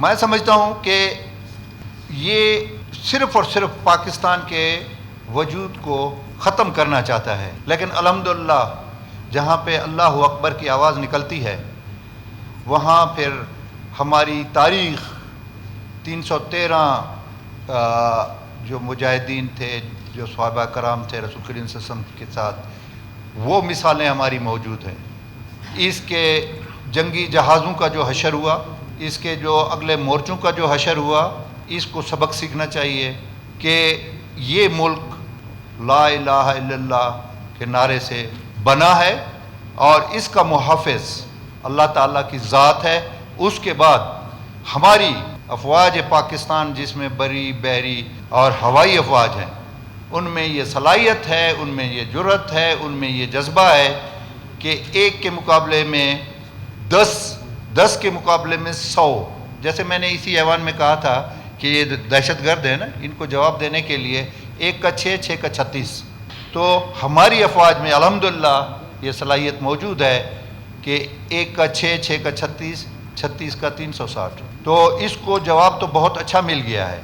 میں سمجھتا ہوں کہ یہ صرف اور صرف پاکستان کے وجود کو ختم کرنا چاہتا ہے، لیکن الحمدللہ جہاں پہ اللہ اکبر کی آواز نکلتی ہے وہاں پھر ہماری تاریخ 313 جو مجاہدین تھے، جو صحابہ کرام تھے رسول کریم صلی اللہ علیہ وسلم کے ساتھ، وہ مثالیں ہماری موجود ہیں۔ اس کے جنگی جہازوں کا جو حشر ہوا، اس کے جو اگلے مورچوں کا جو حشر ہوا، اس کو سبق سیکھنا چاہیے کہ یہ ملک لا الہ الا اللہ کے نعرے سے بنا ہے اور اس کا محافظ اللہ تعالیٰ کی ذات ہے۔ اس کے بعد ہماری افواج پاکستان جس میں بری، بحری اور ہوائی افواج ہیں، ان میں یہ صلاحیت ہے، ان میں یہ جرأت ہے، ان میں یہ جذبہ ہے کہ ایک کے مقابلے میں 10 کے مقابلے میں 100، جیسے میں نے اسی ایوان میں کہا تھا کہ یہ دہشت گرد ہیں نا، ان کو جواب دینے کے لیے 1 کا 6، 6 کا 36، تو ہماری افواج میں الحمدللہ یہ صلاحیت موجود ہے کہ 1 کا 6، 6 کا 36، 36 کا 360، تو اس کو جواب تو بہت اچھا مل گیا ہے۔